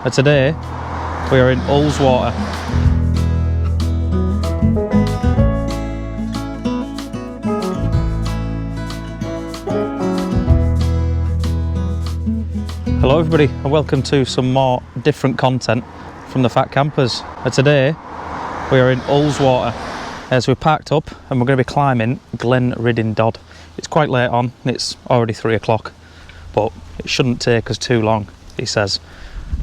And today we are in Ullswater. Hello everybody and welcome to some more different content from the Fat Campers. And today we are in Ullswater as we're parked up and we're going to be climbing Glenridding Dodd. It's quite late on, it's already 3 o'clock, but it shouldn't take us too long, he says.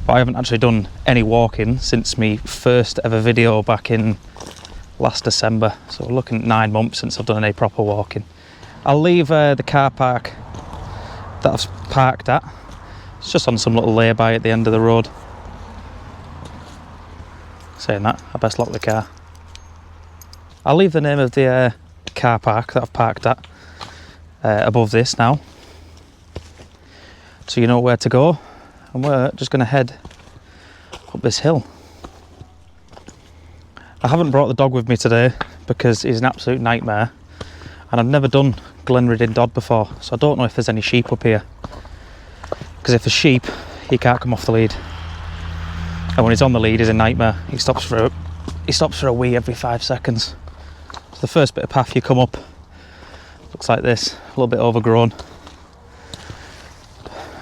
But I haven't actually done any walking since my first ever video back in last December, so we're looking at 9 months since I've done any proper walking. I'll leave the car park that I've parked at. It's just on some little lay-by at the end of the road. Saying that, I best lock the car. I'll leave the name of the car park that I've parked at above this now, so you know where to go. And we're just going to head up this hill. I haven't brought the dog with me today because he's an absolute nightmare, and I've never done Glenridding Dodd before, so I don't know if there's any sheep up here. Because if there's sheep, he can't come off the lead, and when he's on the lead, he's a nightmare. He stops for a wee every 5 seconds. So the first bit of path you come up looks like this, a little bit overgrown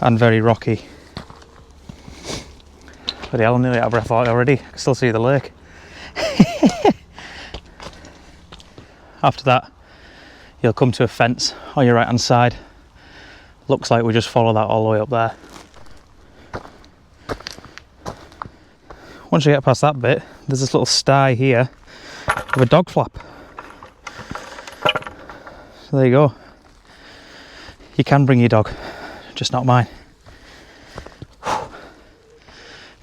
and very rocky. Bloody hell, I'm nearly out of breath already. I can still see the lake. After that, you'll come to a fence on your right hand side. Looks like we just follow that all the way up there. Once you get past that bit, there's this little sty here with a dog flap. So there you go. You can bring your dog, just not mine.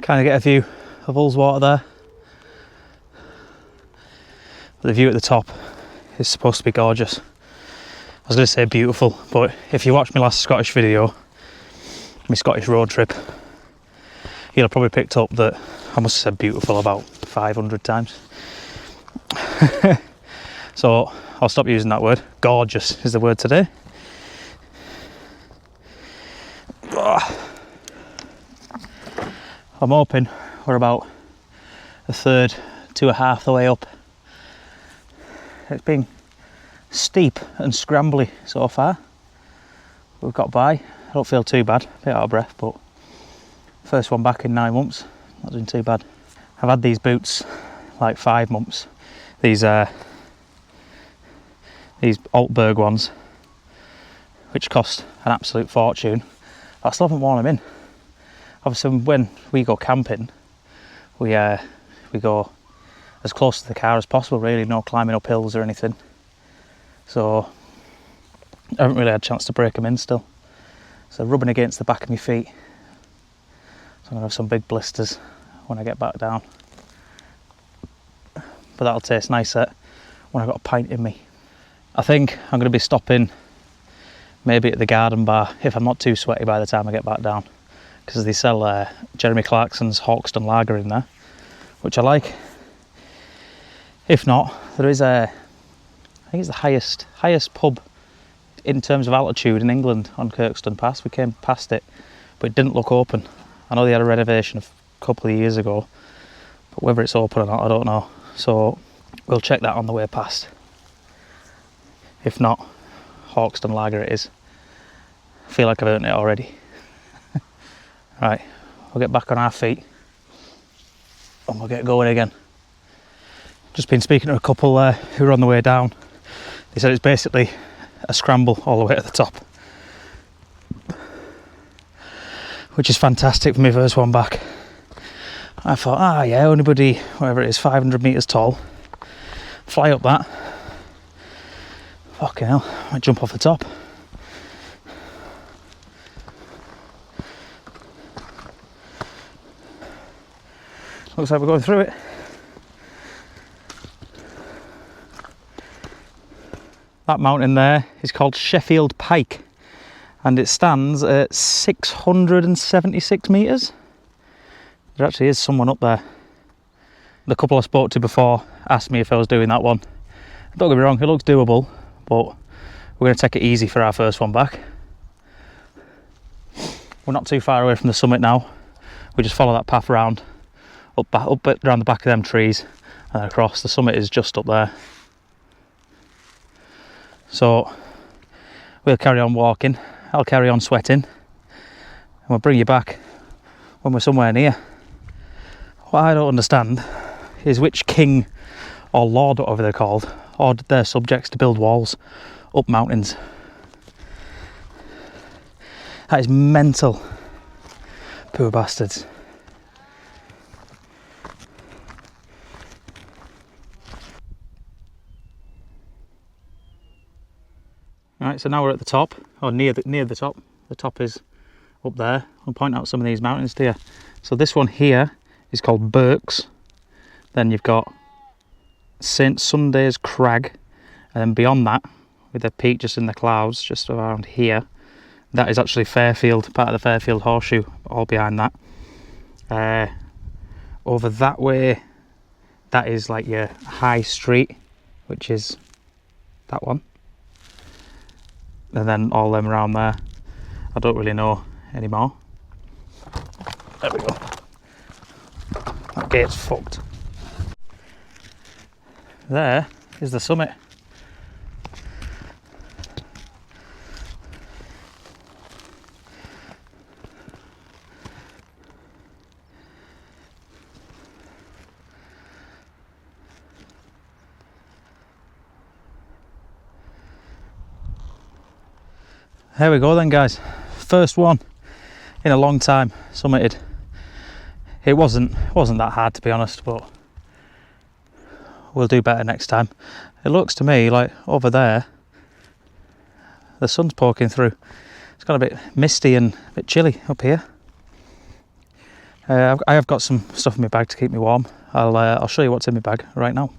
Kind of get a view of Ullswater there. The view at the top is supposed to be gorgeous. I was going to say beautiful, but if you watched my last Scottish video, my Scottish road trip, you'll have probably picked up that I must have said beautiful about 500 times. So I'll stop using that word. Gorgeous is the word today. I'm hoping we're about a third to a half the way up. It's been steep and scrambly so far. We've got by. I don't feel too bad, a bit out of breath, but first one back in 9 months, not doing too bad. I've had these boots like 5 months. These Altberg ones, which cost an absolute fortune. I still haven't worn them in. Obviously, when we go camping, we go as close to the car as possible, really, no climbing up hills or anything. So I haven't really had a chance to break them in still. So rubbing against the back of my feet. So I'm going to have some big blisters when I get back down. But that'll taste nicer when I've got a pint in me. I think I'm going to be stopping maybe at the garden bar if I'm not too sweaty by the time I get back down. Because they sell Jeremy Clarkson's Hawkston Lager in there, which I like. If not, there is I think it's the highest pub in terms of altitude in England on Kirkstone Pass. We came past it, but it didn't look open. I know they had a renovation a couple of years ago, but whether it's open or not, I don't know. So we'll check that on the way past. If not, Hawkston Lager it is. I feel like I've earned it already. Right, we'll get back on our feet and we'll get going again. Just been speaking to a couple who were on the way down. They said it's basically a scramble all the way to the top, which is fantastic for my first one back. I thought, yeah, anybody, whatever it is, 500 metres tall, fly up that. Fucking hell, I might jump off the top. Looks like we're going through it. That mountain there is called Sheffield Pike, and it stands at 676 metres. There actually is someone up there. The couple I spoke to before asked me if I was doing that one. Don't get me wrong, it looks doable, but we're going to take it easy for our first one back. We're not too far away from the summit now. we just follow that path around, up around the back of them trees, and then across. The summit is just up there. So we'll carry on walking, I'll carry on sweating, and we'll bring you back when we're somewhere near. What I don't understand is which king or lord, whatever they're called, ordered their subjects to build walls up mountains. That is mental. Poor bastards. Right, so now we're at the top, or near the top. The top is up there. I'll point out some of these mountains to you. So this one here is called Burks. Then you've got St Sunday's Crag, and then beyond that, with the peak just in the clouds, just around here, that is actually Fairfield, part of the Fairfield Horseshoe, all behind that. Over that way, that is like your High Street, which is that one. And then all them around there, I don't really know anymore. There we go. That gate's fucked. There is the summit. There we go then, guys. First one in a long time summited. It wasn't that hard, to be honest, but we'll do better next time. It looks to me like over there the sun's poking through. It's got a bit misty and a bit chilly up here. I have got some stuff in my bag to keep me warm. I'll show you what's in my bag right now.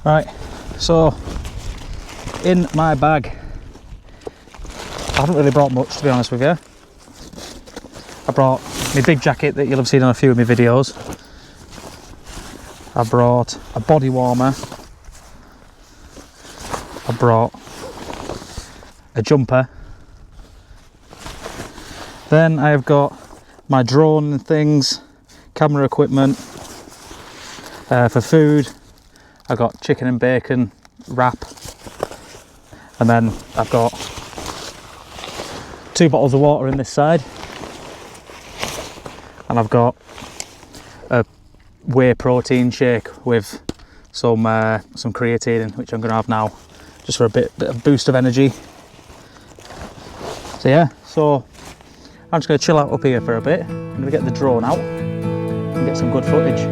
Right, so in my bag, I haven't really brought much, to be honest with you. I brought my big jacket that you'll have seen on a few of my videos. I brought a body warmer. I brought a jumper. Then I have got my drone and things, camera equipment, for food. I've got chicken and bacon wrap, and then I've got 2 bottles of water in this side, and I've got a whey protein shake with some creatine in, which I'm going to have now, just for a bit of boost of energy. So yeah, so I'm just going to chill out up here for a bit. I'm going to get the drone out and get some good footage.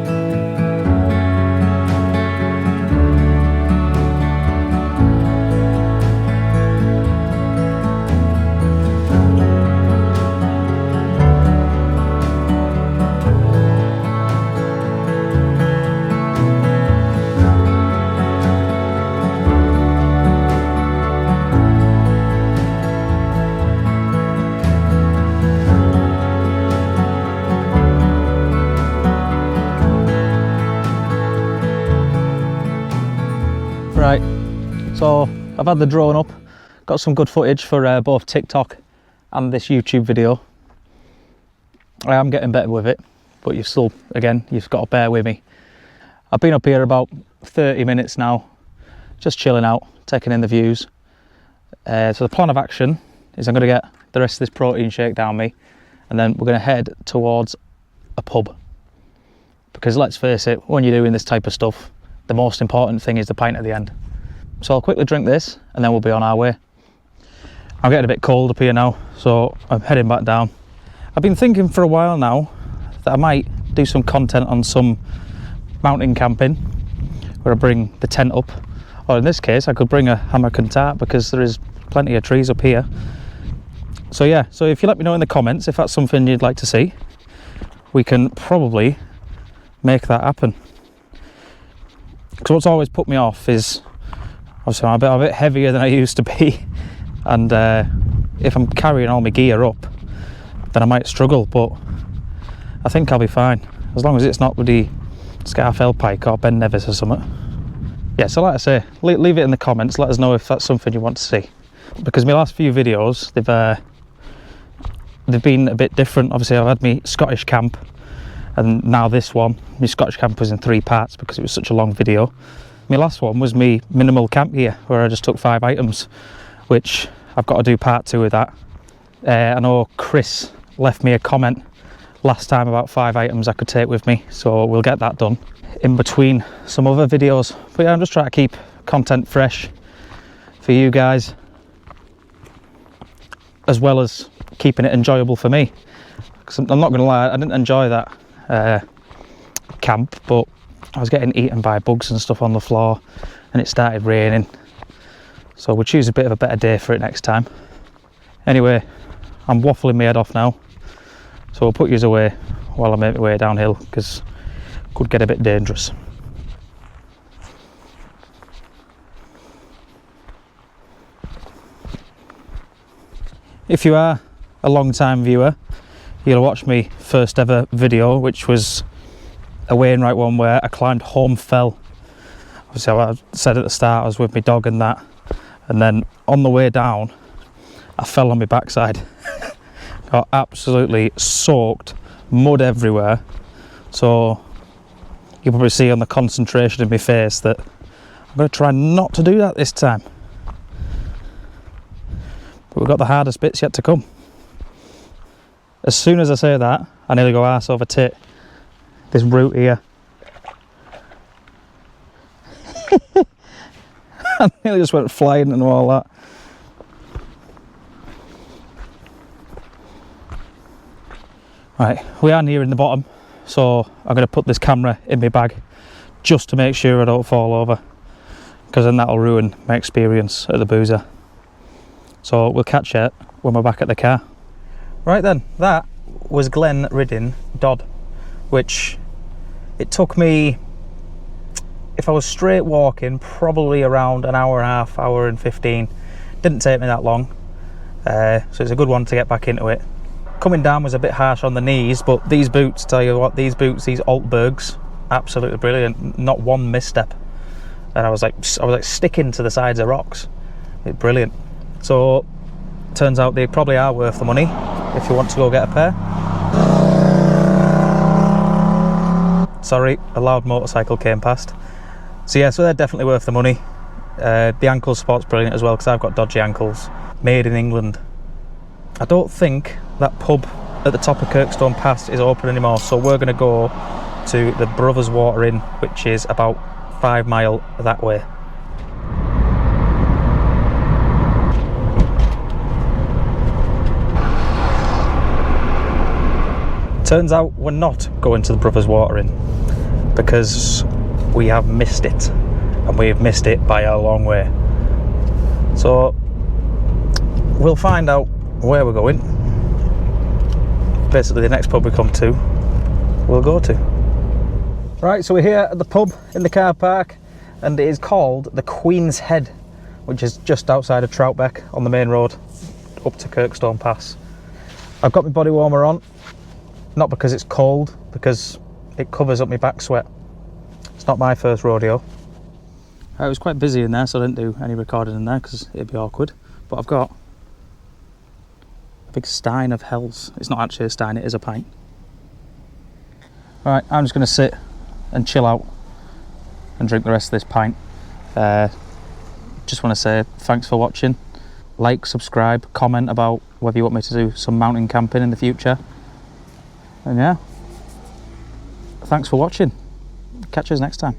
Right, so I've had the drone up, got some good footage for both TikTok and this YouTube video. I am getting better with it, but you've got to bear with me. I've been up here about 30 minutes now, just chilling out, taking in the views. So the plan of action is I'm going to get the rest of this protein shake down me, and then we're going to head towards a pub. Because let's face it, when you're doing this type of stuff, the most important thing is the pint at the end. So I'll quickly drink this and then we'll be on our way. I'm getting a bit cold up here now, so I'm heading back down. I've been thinking for a while now that I might do some content on some mountain camping, where I bring the tent up, or in this case I could bring a hammock and tarp, because there is plenty of trees up here. So yeah, so if you let me know in the comments if that's something you'd like to see, we can probably make that happen. Because what's always put me off is, obviously I'm a bit heavier than I used to be, and if I'm carrying all my gear up, then I might struggle, but I think I'll be fine, as long as it's not with the Scafell Pike or Ben Nevis or something. Yeah, so like I say, leave it in the comments, let us know if that's something you want to see. because my last few videos, they've been a bit different. Obviously I've had my Scottish camp, and now this one, my Scottish camp was in 3 parts because it was such a long video. My last one was me minimal camp gear, where I just took 5 items, which I've got to do part 2 of that. I know Chris left me a comment last time about 5 items I could take with me, so we'll get that done in between some other videos. But yeah, I'm just trying to keep content fresh for you guys, as well as keeping it enjoyable for me, because I'm not gonna lie, I didn't enjoy that camp, but I was getting eaten by bugs and stuff on the floor, and it started raining, so we'll choose a bit of a better day for it next time. Anyway, I'm waffling my head off now, so we'll put yous away while I make my way downhill, because it could get a bit dangerous. If you are a long time viewer, you'll watch me first ever video, which was a Wainwright one where I climbed home fell. Obviously I said at the start I was with my dog and that, and then on the way down I fell on my backside. Got absolutely soaked, mud everywhere, so you'll probably see on the concentration in my face that I'm going to try not to do that this time. But we've got the hardest bits yet to come. As soon as I say that, I nearly go arse over tit. This route here. I nearly just went flying and all that. Right, we are nearing the bottom, so I'm going to put this camera in my bag just to make sure I don't fall over, because then that'll ruin my experience at the boozer. So we'll catch it when we're back at the car. Right then, that was Glenridding Dodd, which it took me, if I was straight walking, probably around an hour and a half, hour and 15. Didn't take me that long, so it's a good one to get back into it. Coming down was a bit harsh on the knees, but these boots, tell you what, these Altbergs, absolutely brilliant. Not one misstep, and I was like sticking to the sides of rocks. It's brilliant. So turns out they probably are worth the money if you want to go get a pair. Sorry, a loud motorcycle came past. So yeah, so they're definitely worth the money. The ankle support's brilliant as well, because I've got dodgy ankles. Made in England. I don't think that pub at the top of Kirkstone Pass is open anymore, so we're going to go to the Ullswater Inn, which is about 5 miles that way. Turns out we're not going to the Ullswater Inn, because we have missed it, and we've missed it by a long way. So we'll find out where we're going. Basically the next pub we come to, we'll go to. Right, so we're here at the pub in the car park, and it is called the Queen's Head, which is just outside of Troutbeck on the main road up to Kirkstone Pass. I've got my body warmer on, not because it's cold, because it covers up my back sweat. It's not my first rodeo. It was quite busy in there, so I didn't do any recording in there because it'd be awkward. But I've got a big stein of hells. It's not actually a stein, it is a pint. Right, I'm just going to sit and chill out and drink the rest of this pint. Just want to say thanks for watching. Like, subscribe, comment about whether you want me to do some mountain camping in the future. And yeah, thanks for watching. Catch us next time.